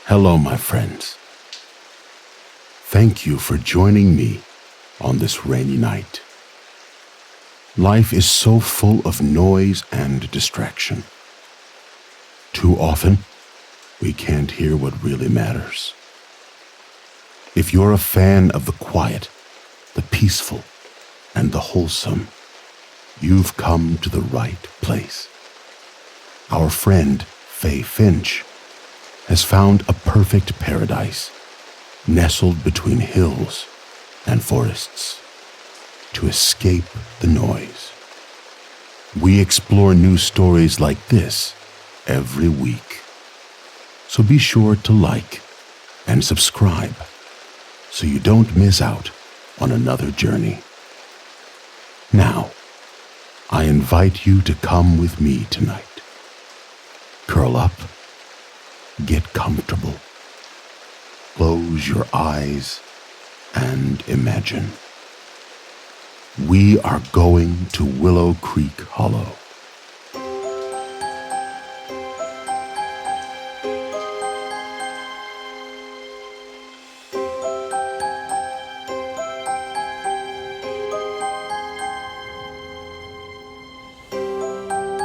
Hello, my friends. Thank you for joining me on this rainy night. Life is so full of noise and distraction. Too often, we can't hear what really matters. If you're a fan of the quiet, the peaceful, and the wholesome, you've come to the right place. Our friend, Faye Finch, has found a perfect paradise, nestled between hills and forests, to escape the noise. We explore new stories like this every week. So be sure to like and subscribe so you don't miss out on another journey. Now, I invite you to come with me tonight. Curl up, get comfortable, close your eyes, and imagine. We are going to Willow Creek Hollow.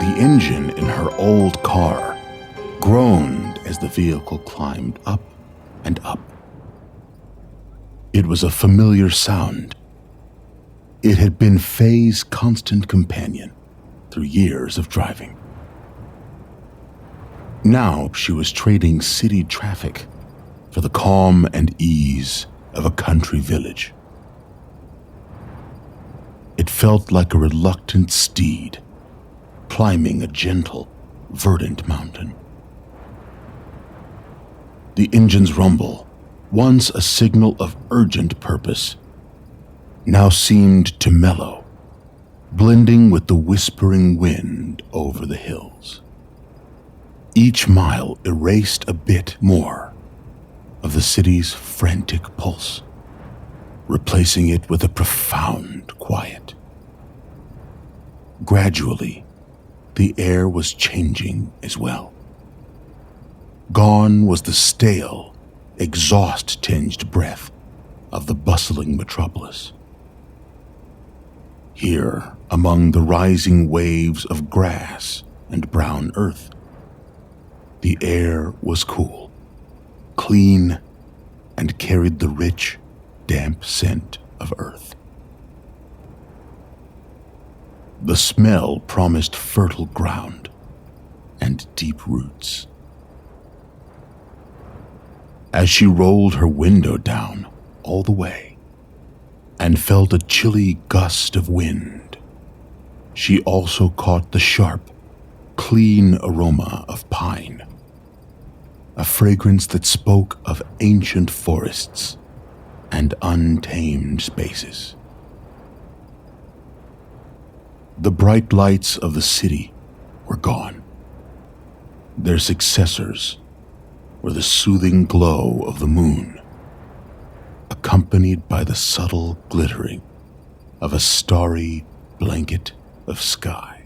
The engine in her old car groaned as the vehicle climbed up and up. It was a familiar sound. It had been Faye's constant companion through years of driving. Now she was trading city traffic for the calm and ease of a country village. It felt like a reluctant steed climbing a gentle, verdant mountain. The engine's rumble, once a signal of urgent purpose, now seemed to mellow, blending with the whispering wind over the hills. Each mile erased a bit more of the city's frantic pulse, replacing it with a profound quiet. Gradually, the air was changing as well. Gone was the stale, exhaust-tinged breath of the bustling metropolis. Here, among the rising waves of grass and brown earth, the air was cool, clean, and carried the rich, damp scent of earth. The smell promised fertile ground and deep roots. As she rolled her window down all the way and felt a chilly gust of wind, she also caught the sharp, clean aroma of pine, a fragrance that spoke of ancient forests and untamed spaces. The bright lights of the city were gone. Their successors were the soothing glow of the moon, accompanied by the subtle glittering of a starry blanket of sky.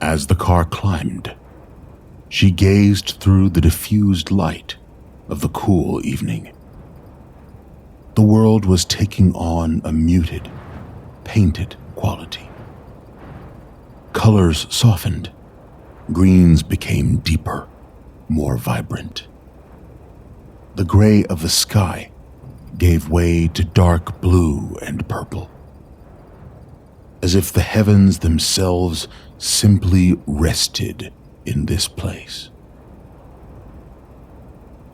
As the car climbed, she gazed through the diffused light of the cool evening. The world was taking on a muted, painted quality. Colors softened. Greens became deeper, more vibrant. The gray of the sky gave way to dark blue and purple, as if the heavens themselves simply rested in this place.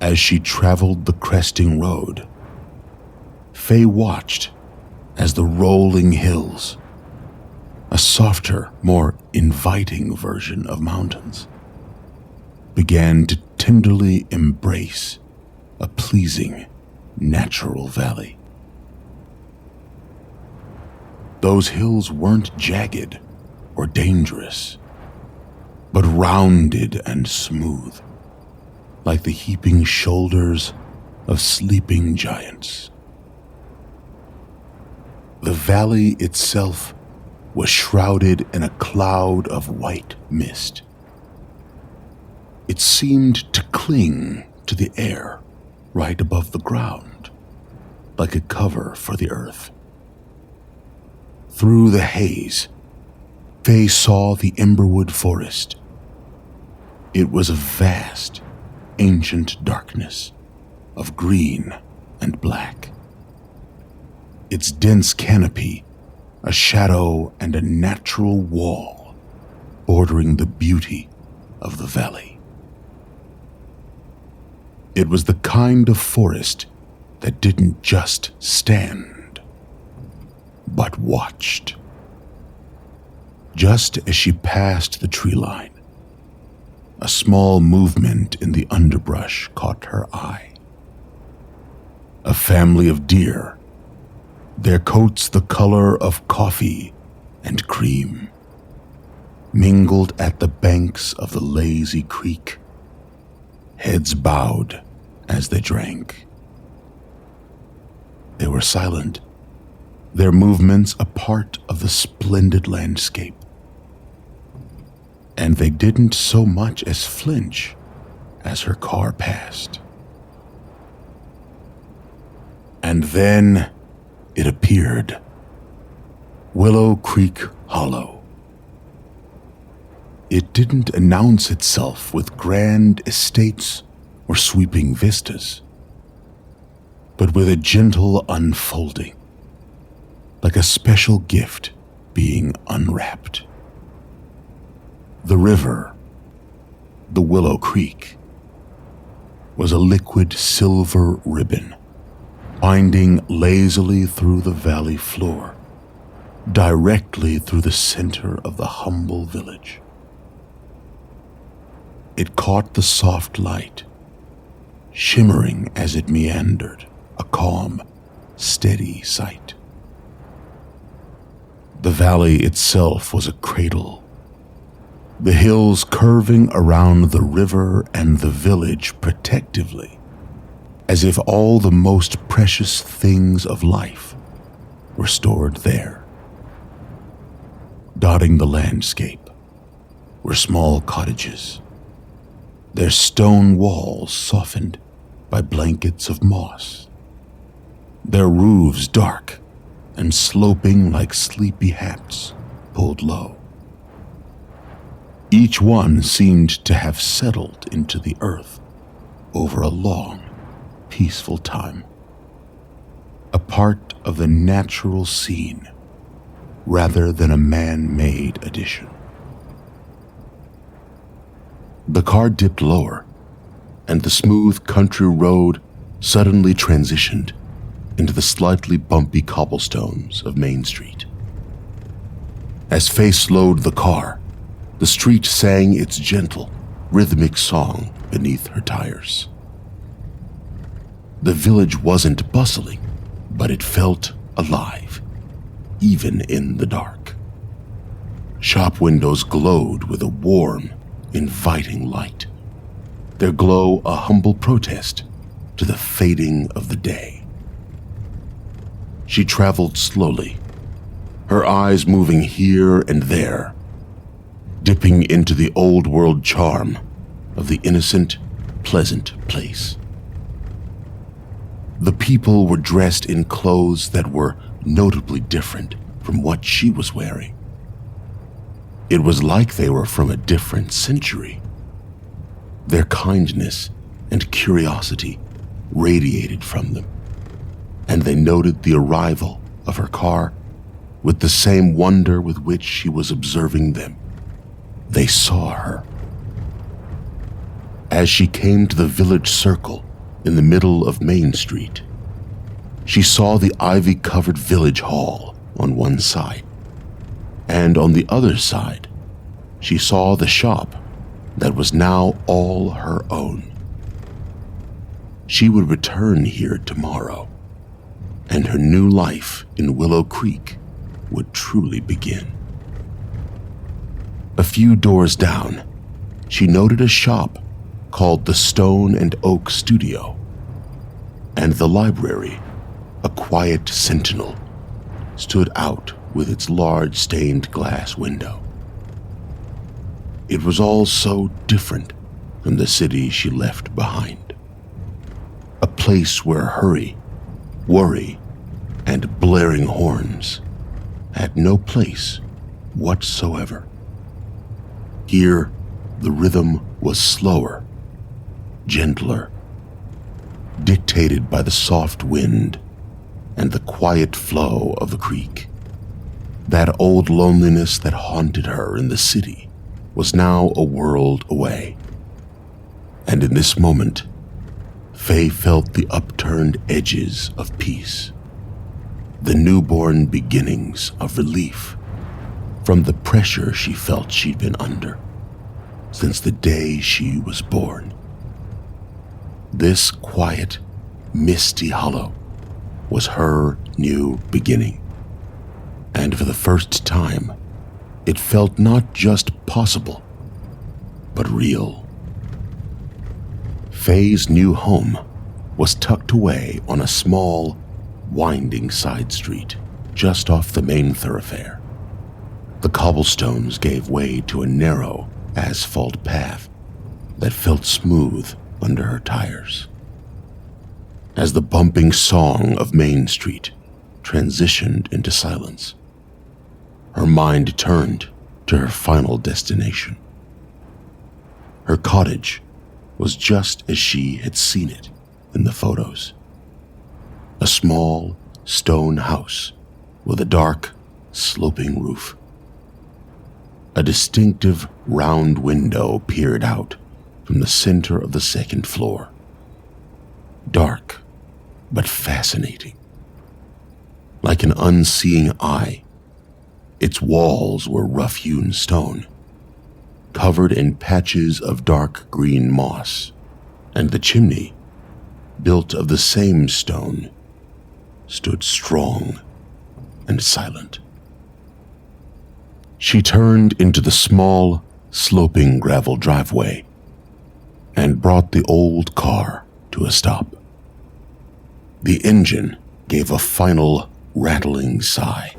As she traveled the cresting road, Faye watched as the rolling hills, a softer, more inviting version of mountains, began to tenderly embrace a pleasing, natural valley. Those hills weren't jagged or dangerous, but rounded and smooth, like the heaping shoulders of sleeping giants. The valley itself was shrouded in a cloud of white mist. It seemed to cling to the air right above the ground, like a cover for the earth. Through the haze, Faye saw the Emberwood Forest. It was a vast, ancient darkness of green and black. Its dense canopy, a shadow and a natural wall bordering the beauty of the valley. It was the kind of forest that didn't just stand, but watched. Just as she passed the tree line, a small movement in the underbrush caught her eye. A family of deer, their coats the color of coffee and cream, mingled at the banks of the lazy creek, heads bowed as they drank. They were silent, their movements a part of the splendid landscape. And they didn't so much as flinch as her car passed. And then it appeared. Willow Creek Hollow. It didn't announce itself with grand estates or sweeping vistas, but with a gentle unfolding, like a special gift being unwrapped. The river, the Willow Creek, was a liquid silver ribbon winding lazily through the valley floor, directly through the center of the humble village. It caught the soft light, shimmering as it meandered, a calm, steady sight. The valley itself was a cradle, the hills curving around the river and the village protectively, as if all the most precious things of life were stored there. Dotting the landscape were small cottages, their stone walls softened by blankets of moss, their roofs dark and sloping like sleepy hats pulled low. Each one seemed to have settled into the earth over a long, peaceful time, a part of the natural scene rather than a man-made addition. The car dipped lower, and the smooth country road suddenly transitioned into the slightly bumpy cobblestones of Main Street. As Faye slowed the car, the street sang its gentle, rhythmic song beneath her tires. The village wasn't bustling, but it felt alive, even in the dark. Shop windows glowed with a warm, inviting light, their glow a humble protest to the fading of the day. She traveled slowly, her eyes moving here and there, dipping into the old-world charm of the innocent, pleasant place. The people were dressed in clothes that were notably different from what she was wearing. It was like they were from a different century. Their kindness and curiosity radiated from them, and they noted the arrival of her car with the same wonder with which she was observing them. They saw her. As she came to the village circle in the middle of Main Street, she saw the ivy-covered village hall on one side, and on the other side, she saw the shop that was now all her own. She would return here tomorrow, and her new life in Willow Creek would truly begin. A few doors down, she noted a shop called the Stone and Oak Studio, and the library, a quiet sentinel, stood out with its large stained glass window. It was all so different from the city she left behind. A place where hurry, worry, and blaring horns had no place whatsoever. Here, the rhythm was slower, gentler, dictated by the soft wind and the quiet flow of the creek. That old loneliness that haunted her in the city was now a world away. And in this moment, Faye felt the upturned edges of peace, the newborn beginnings of relief from the pressure she felt she'd been under since the day she was born. This quiet, misty hollow was her new beginning. And for the first time, it felt not just possible, but real. Faye's new home was tucked away on a small, winding side street just off the main thoroughfare. The cobblestones gave way to a narrow asphalt path that felt smooth under her tires. As the bumping song of Main Street transitioned into silence, her mind turned to her final destination. Her cottage was just as she had seen it in the photos. A small stone house with a dark, sloping roof. A distinctive round window peered out from the center of the second floor. Dark, but fascinating. Like an unseeing eye, its walls were rough-hewn stone, covered in patches of dark green moss, and the chimney, built of the same stone, stood strong and silent. She turned into the small, sloping gravel driveway and brought the old car to a stop. The engine gave a final rattling sigh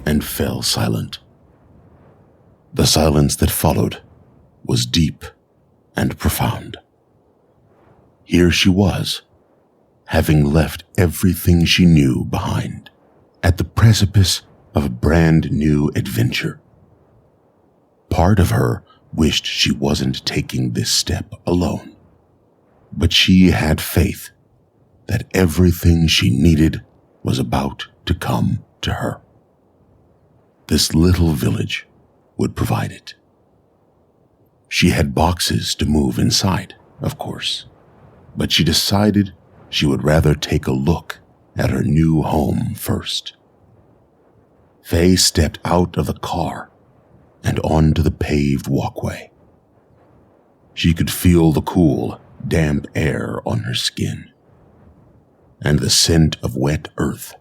and fell silent. The silence that followed was deep and profound. Here she was, having left everything she knew behind, at the precipice of a brand new adventure. Part of her wished she wasn't taking this step alone, but she had faith that everything she needed was about to come to her. This little village would provide it. She had boxes to move inside, of course, but she decided she would rather take a look at her new home first. Faye stepped out of the car and onto the paved walkway. She could feel the cool, damp air on her skin, and the scent of wet earth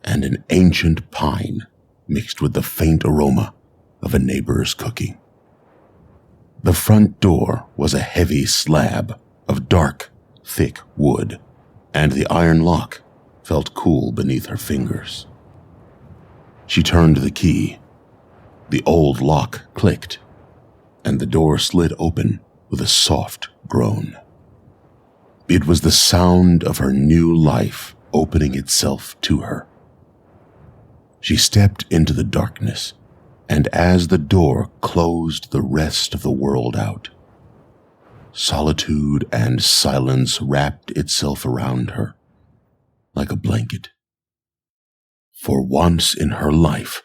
and an ancient pine mixed with the faint aroma of a neighbor's cooking. The front door was a heavy slab of dark, thick wood, and the iron lock felt cool beneath her fingers. She turned the key. The old lock clicked, and the door slid open with a soft groan. It was the sound of her new life opening itself to her. She stepped into the darkness, and as the door closed the rest of the world out, solitude and silence wrapped itself around her like a blanket. For once in her life,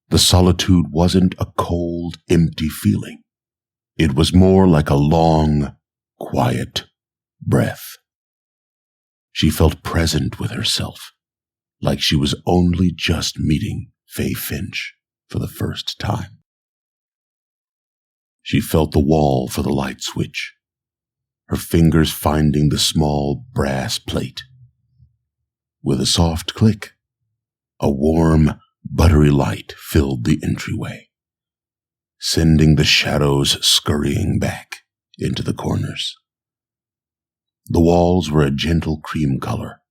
the solitude wasn't a cold, empty feeling. It was more like a long, quiet breath. She felt present with herself, like she was only just meeting Faye Finch for the first time. She felt the wall for the light switch, her fingers finding the small brass plate. With a soft click, a warm, buttery light filled the entryway, sending the shadows scurrying back into the corners. The walls were a gentle cream color,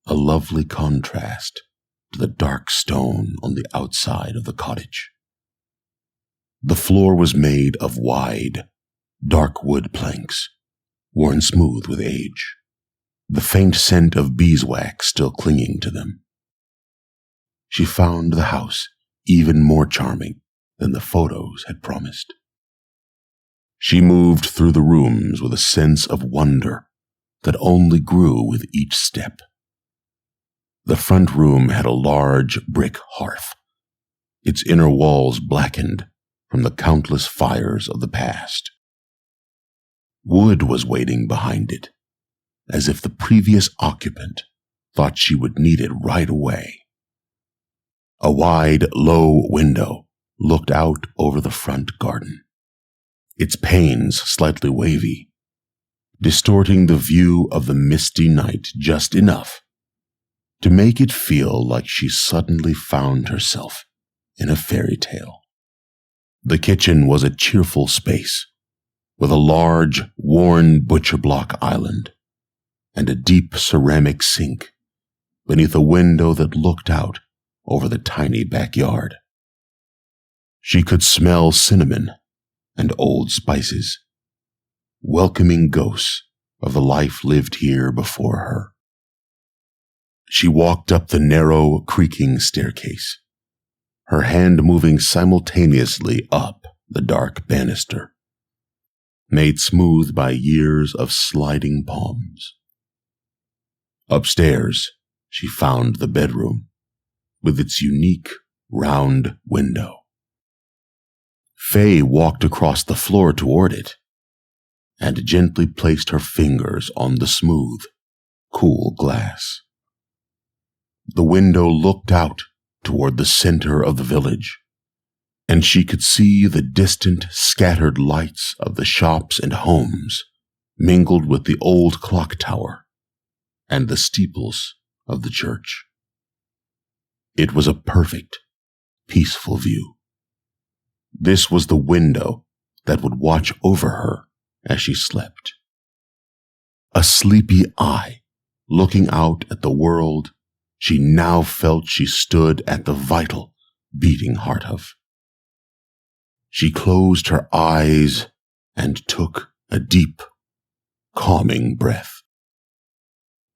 a lovely contrast to the dark stone on the outside of the cottage. The floor was made of wide, dark wood planks, worn smooth with age, the faint scent of beeswax still clinging to them. She found the house even more charming than the photos had promised. She moved through the rooms with a sense of wonder that only grew with each step. The front room had a large brick hearth, its inner walls blackened from the countless fires of the past. Wood was waiting behind it, as if the previous occupant thought she would need it right away. A wide, low window looked out over the front garden, its panes slightly wavy, distorting the view of the misty night just enough to make it feel like she suddenly found herself in a fairy tale. The kitchen was a cheerful space, with a large, worn butcher block island and a deep ceramic sink beneath a window that looked out over the tiny backyard. She could smell cinnamon and old spices, welcoming ghosts of the life lived here before her. She walked up the narrow, creaking staircase, her hand moving simultaneously up the dark banister, made smooth by years of sliding palms. Upstairs, she found the bedroom, with its unique, round window. Faye walked across the floor toward it, and gently placed her fingers on the smooth, cool glass. The window looked out toward the center of the village, and she could see the distant, scattered lights of the shops and homes mingled with the old clock tower and the steeples of the church. It was a perfect, peaceful view. This was the window that would watch over her as she slept. A sleepy eye looking out at the world she now felt she stood at the vital, beating heart of. She closed her eyes and took a deep, calming breath.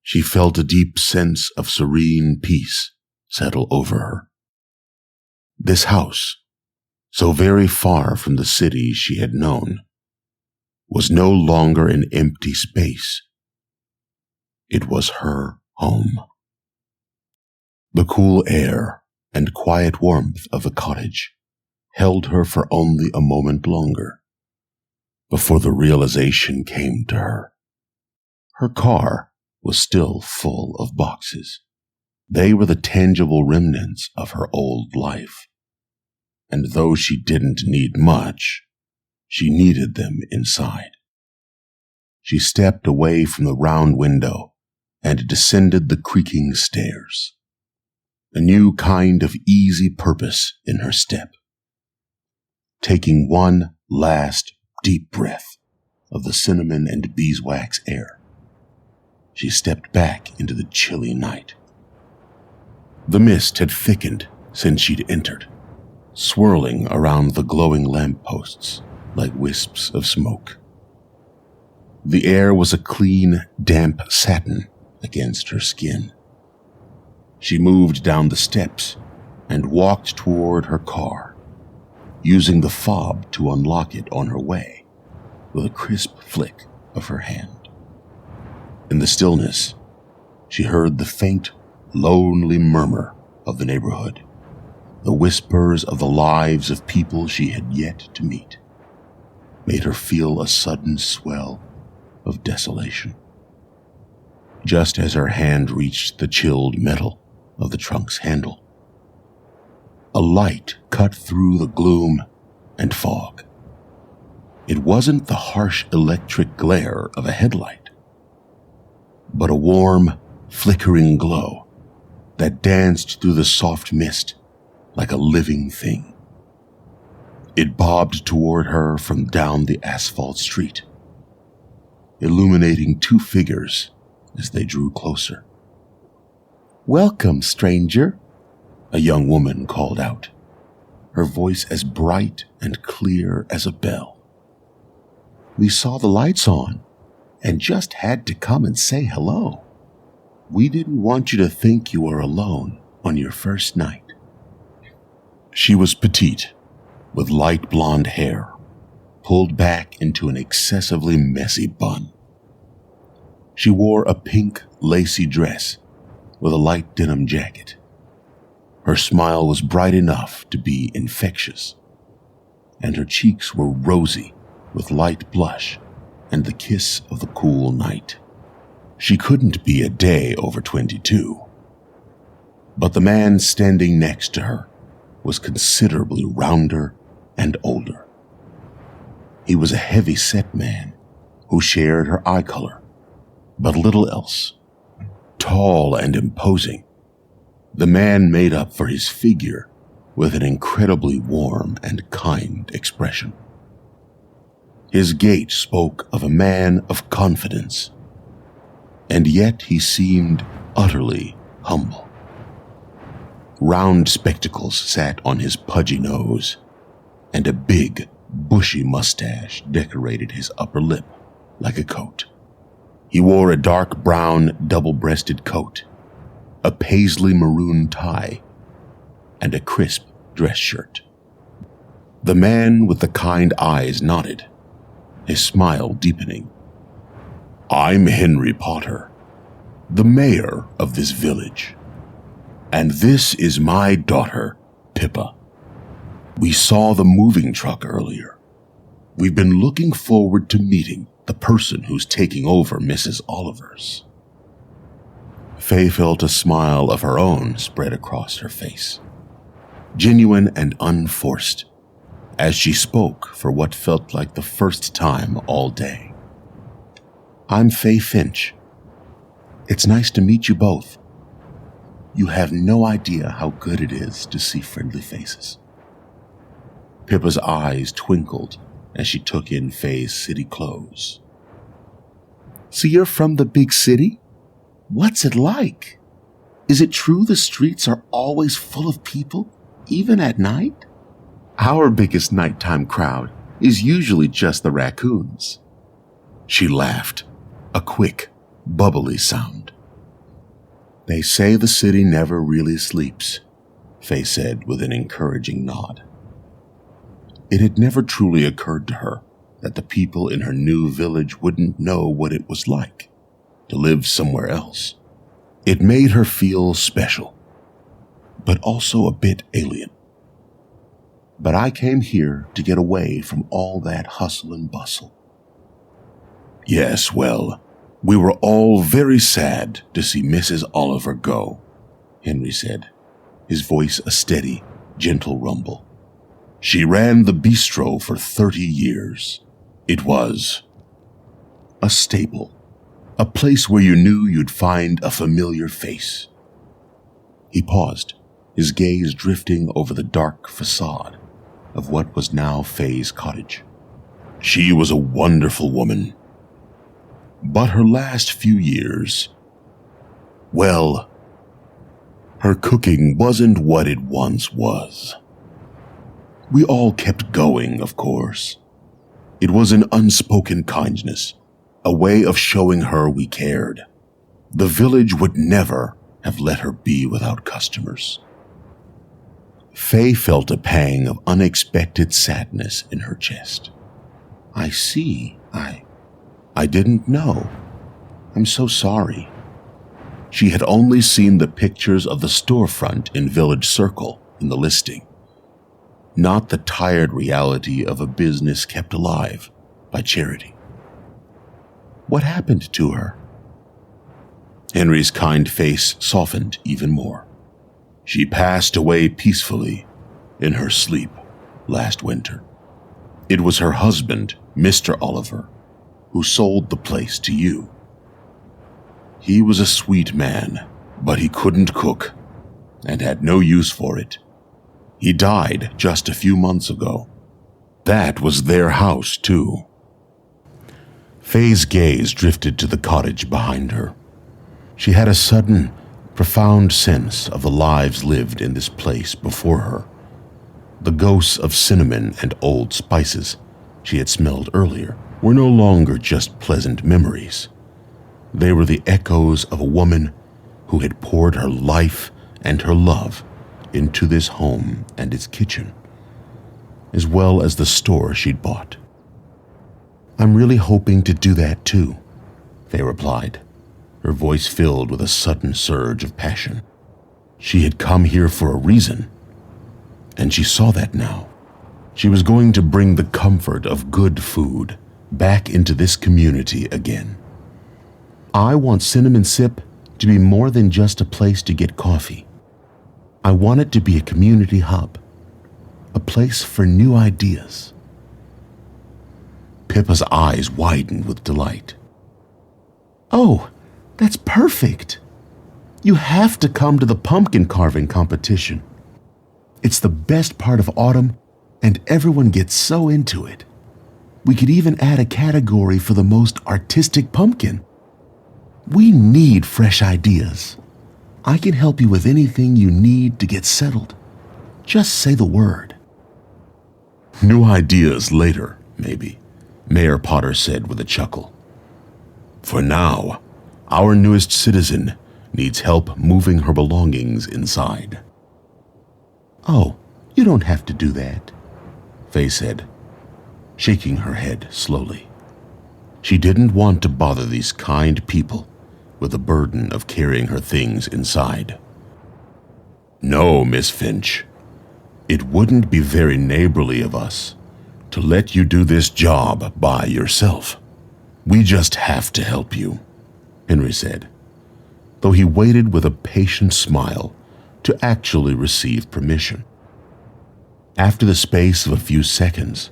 She felt a deep sense of serene peace settle over her. This house, so very far from the city she had known, was no longer an empty space. It was her home. The cool air and quiet warmth of the cottage held her for only a moment longer before the realization came to her. Her car was still full of boxes. They were the tangible remnants of her old life, and though she didn't need much, she needed them inside. She stepped away from the round window and descended the creaking stairs, a new kind of easy purpose in her step. Taking one last deep breath of the cinnamon and beeswax air, she stepped back into the chilly night. The mist had thickened since she'd entered, swirling around the glowing lampposts like wisps of smoke. The air was a clean, damp satin against her skin. She moved down the steps and walked toward her car, using the fob to unlock it on her way with a crisp flick of her hand. In the stillness, she heard the faint, lonely murmur of the neighborhood, the whispers of the lives of people she had yet to meet, made her feel a sudden swell of desolation. Just as her hand reached the chilled metal of the trunk's handle, a light cut through the gloom and fog. It wasn't the harsh electric glare of a headlight, but a warm, flickering glow that danced through the soft mist like a living thing. It bobbed toward her from down the asphalt street, illuminating two figures as they drew closer. "Welcome, stranger," a young woman called out, her voice as bright and clear as a bell. We saw the lights on and just had to come and say hello. We didn't want you to think you were alone on your first night." She was petite, with light blonde hair, pulled back into an excessively messy bun. She wore a pink, lacy dress with a light denim jacket. Her smile was bright enough to be infectious, and her cheeks were rosy with light blush and the kiss of the cool night. She couldn't be a day over 22, but the man standing next to her was considerably rounder and older. He was a heavy-set man who shared her eye color, but little else. Tall and imposing, the man made up for his figure with an incredibly warm and kind expression. His gait spoke of a man of confidence, and yet he seemed utterly humble. Round spectacles sat on his pudgy nose, and a big, bushy mustache decorated his upper lip like a coat. He wore a dark brown, double-breasted coat, a paisley maroon tie, and a crisp dress shirt. The man with the kind eyes nodded, his smile deepening. "I'm Henry Potter, the mayor of this village, and this is my daughter, Pippa. We saw the moving truck earlier. We've been looking forward to meeting the person who's taking over Mrs. Oliver's." Faye felt a smile of her own spread across her face, genuine and unforced, as she spoke for what felt like the first time all day. "I'm Faye Finch. It's nice to meet you both. You have no idea how good it is to see friendly faces." Pippa's eyes twinkled as she took in Faye's city clothes. "So you're from the big city? What's it like? Is it true the streets are always full of people, even at night? Our biggest nighttime crowd is usually just the raccoons." She laughed, a quick, bubbly sound. "They say the city never really sleeps," Faye said with an encouraging nod. It had never truly occurred to her that the people in her new village wouldn't know what it was like to live somewhere else. It made her feel special, but also a bit alien. "But I came here to get away from all that hustle and bustle." "Yes, well, we were all very sad to see Mrs. Oliver go," Henry said, his voice a steady, gentle rumble. "She ran the bistro for 30 years. It was a staple, a place where you knew you'd find a familiar face." He paused, his gaze drifting over the dark facade of what was now Faye's cottage. "She was a wonderful woman. But her last few years, well, her cooking wasn't what it once was. We all kept going, of course. It was an unspoken kindness, a way of showing her we cared. The village would never have let her be without customers." Faye felt a pang of unexpected sadness in her chest. "I see. I didn't know. I'm so sorry." She had only seen the pictures of the storefront in Village Circle in the listing, not the tired reality of a business kept alive by charity. "What happened to her?" Henry's kind face softened even more. "She passed away peacefully in her sleep last winter. It was her husband, Mr. Oliver, who sold the place to you. He was a sweet man, but he couldn't cook and had no use for it. He died just a few months ago. That was their house, too." Faye's gaze drifted to the cottage behind her. She had a sudden, profound sense of the lives lived in this place before her, the ghosts of cinnamon and old spices she had smelled earlier, were no longer just pleasant memories. They were the echoes of a woman who had poured her life and her love into this home and its kitchen, as well as the store she'd bought. "I'm really hoping to do that too," Faye replied, her voice filled with a sudden surge of passion. She had come here for a reason, and she saw that now. She was going to bring the comfort of good food back into this community again. "I want Cinnamon Sip to be more than just a place to get coffee. I want it to be a community hub, a place for new ideas." Pippa's eyes widened with delight. "Oh, that's perfect. You have to come to the pumpkin carving competition. It's the best part of autumn, and everyone gets so into it. We could even add a category for the most artistic pumpkin. We need fresh ideas. I can help you with anything you need to get settled. Just say the word." "New ideas later, maybe," Mayor Potter said with a chuckle. "For now, our newest citizen needs help moving her belongings inside." "Oh, you don't have to do that," Faye said, shaking her head slowly. She didn't want to bother these kind people with the burden of carrying her things inside. "No, Miss Finch. It wouldn't be very neighborly of us to let you do this job by yourself. We just have to help you," Henry said, though he waited with a patient smile to actually receive permission. After the space of a few seconds,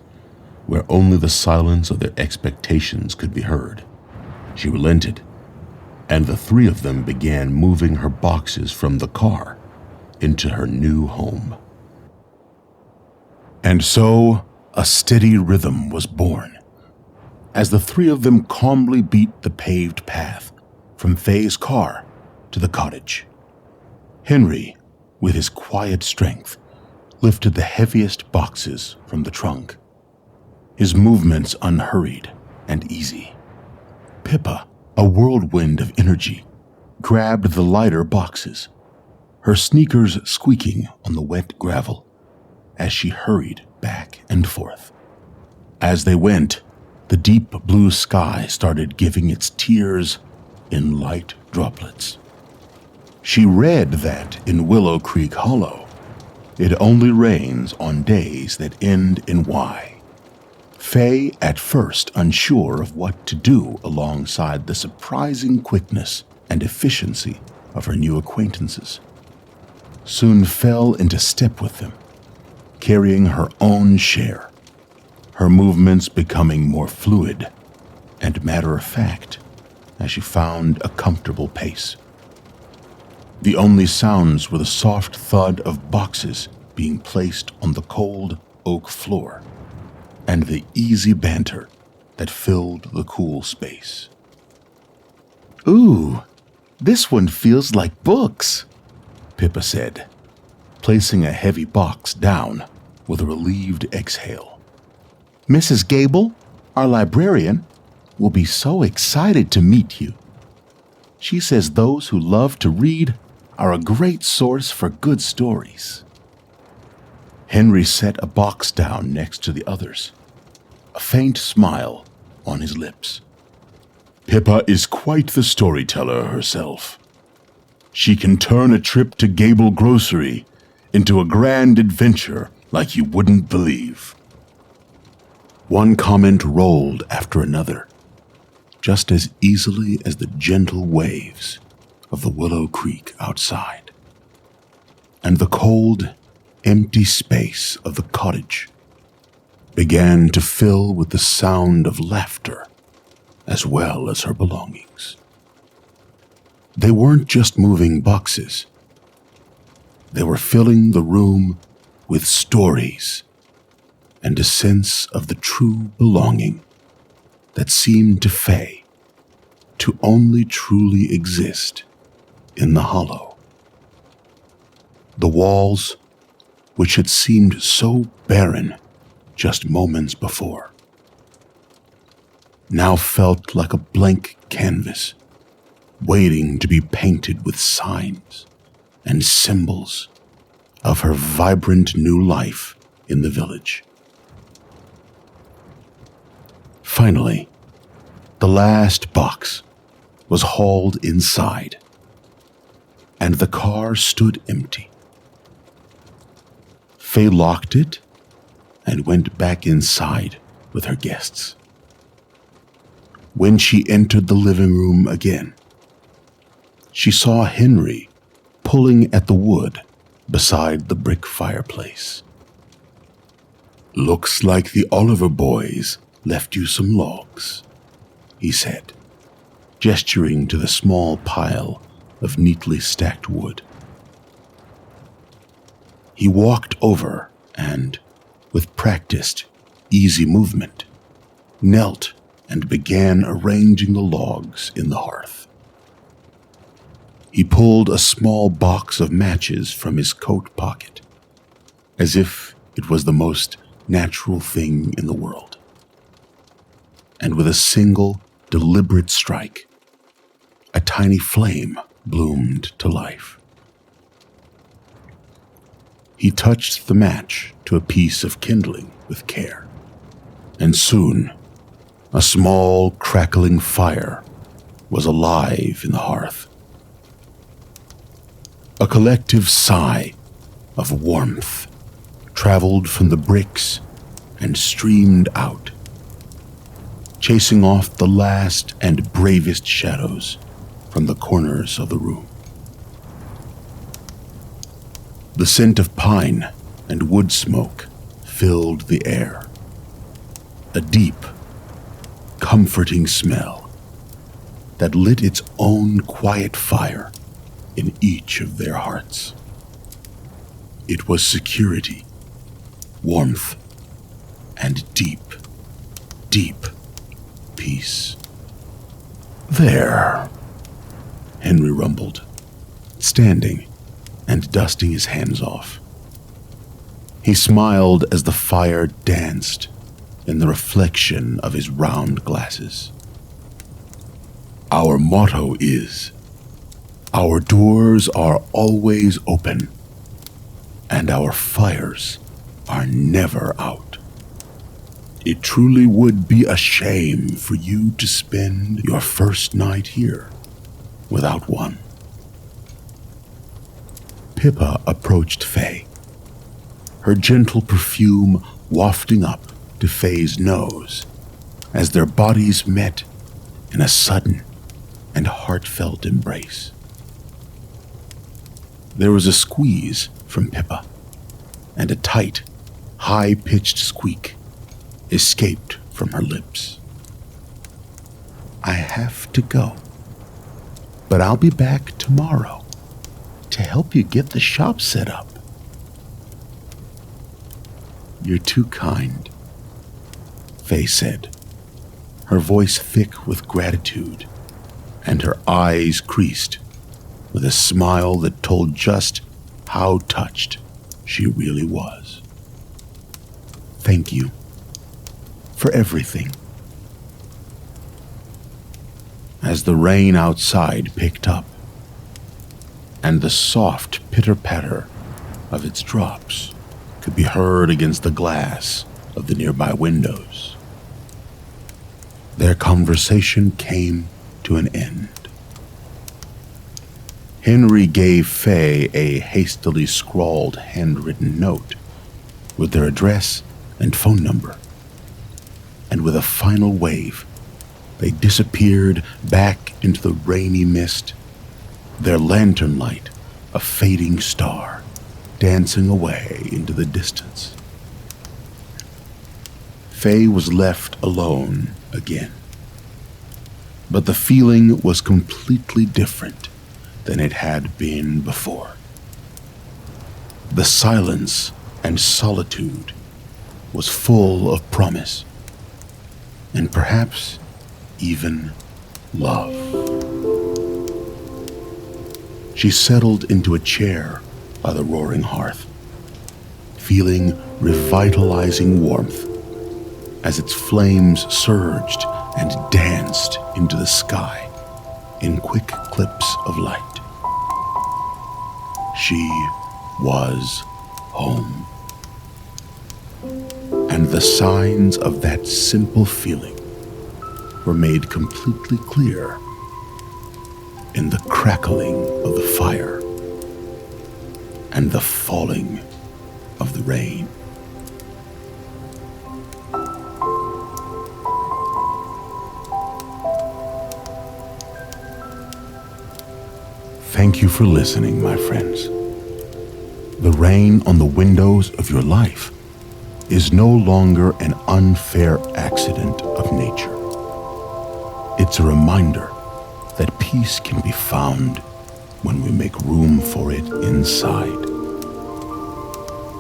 where only the silence of their expectations could be heard, she relented, and the three of them began moving her boxes from the car into her new home. And so a steady rhythm was born, as the three of them calmly beat the paved path from Faye's car to the cottage. Henry, with his quiet strength, lifted the heaviest boxes from the trunk, his movements unhurried and easy. Pippa, a whirlwind of energy, grabbed the lighter boxes, her sneakers squeaking on the wet gravel as she hurried back and forth. As they went, the deep blue sky started giving its tears in light droplets. She read that in Willow Creek Hollow, it only rains on days that end in Y. Faye, at first unsure of what to do alongside the surprising quickness and efficiency of her new acquaintances, soon fell into step with them, carrying her own share, her movements becoming more fluid and matter-of-fact as she found a comfortable pace. The only sounds were the soft thud of boxes being placed on the cold oak floor and the easy banter that filled the cool space. "Ooh, this one feels like books," Pippa said, placing a heavy box down with a relieved exhale. "Mrs. Gable, our librarian, will be so excited to meet you. She says those who love to read are a great source for good stories." Henry set a box down next to the others, a faint smile on his lips. "Pippa is quite the storyteller herself. She can turn a trip to Gable Grocery into a grand adventure like you wouldn't believe." One comment rolled after another, just as easily as the gentle waves of the Willow Creek outside. And the cold, empty space of the cottage began to fill with the sound of laughter as well as her belongings. They weren't just moving boxes. They were filling the room with stories and a sense of the true belonging that seemed to Faye to only truly exist in the hollow. The walls, which had seemed so barren just moments before, now felt like a blank canvas, waiting to be painted with signs and symbols of her vibrant new life in the village. Finally, the last box was hauled inside, and the car stood empty. Faye locked it and went back inside with her guests. When she entered the living room again, she saw Henry pulling at the wood beside the brick fireplace. "Looks like the Oliver boys left you some logs," he said, gesturing to the small pile of neatly stacked wood. He walked over and, with practiced, easy movement, knelt and began arranging the logs in the hearth. He pulled a small box of matches from his coat pocket, as if it was the most natural thing in the world. And with a single, deliberate strike, a tiny flame bloomed to life. He touched the match to a piece of kindling with care, and soon a small, crackling fire was alive in the hearth. A collective sigh of warmth traveled from the bricks and streamed out, chasing off the last and bravest shadows from the corners of the room. The scent of pine and wood smoke filled the air, a deep, comforting smell that lit its own quiet fire in each of their hearts. It was security, warmth, and deep, deep peace. "There," Henry rumbled, standing and dusting his hands off. He smiled as the fire danced in the reflection of his round glasses. "Our motto is, our doors are always open, and our fires are never out. It truly would be a shame for you to spend your first night here without one." Pippa approached Faye, her gentle perfume wafting up to Faye's nose as their bodies met in a sudden and heartfelt embrace. There was a squeeze from Pippa, and a tight, high-pitched squeak escaped from her lips. "I have to go, but I'll be back tomorrow to help you get the shop set up." "You're too kind," Faye said, her voice thick with gratitude and her eyes creased with a smile that told just how touched she really was. "Thank you for everything." As the rain outside picked up, and the soft pitter-patter of its drops could be heard against the glass of the nearby windows, their conversation came to an end. Henry gave Faye a hastily scrawled handwritten note with their address and phone number, and with a final wave, they disappeared back into the rainy mist, their lantern light a fading star dancing away into the distance. Faye was left alone again, but the feeling was completely different than it had been before. The silence and solitude was full of promise, and perhaps even love. She settled into a chair by the roaring hearth, feeling revitalizing warmth as its flames surged and danced into the sky in quick clips of light. She was home. And the signs of that simple feeling were made completely clear in the crackling of the fire and the falling of the rain. Thank you for listening, my friends. The rain on the windows of your life is no longer an unfair accident of nature. It's a reminder that peace can be found when we make room for it inside.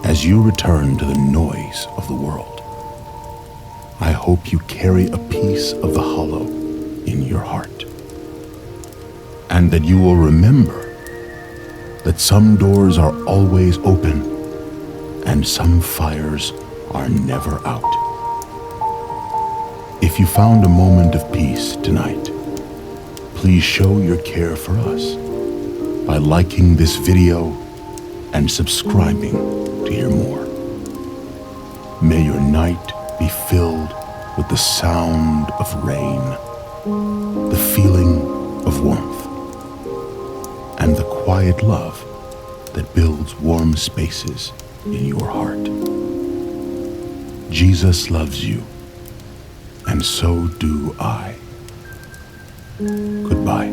As you return to the noise of the world, I hope you carry a piece of the hollow in your heart, and that you will remember that some doors are always open and some fires are never out. If you found a moment of peace tonight, please show your care for us by liking this video and subscribing to hear more. May your night be filled with the sound of rain, the feeling of warmth, and the quiet love that builds warm spaces in your heart. Jesus loves you, and so do I. Goodbye.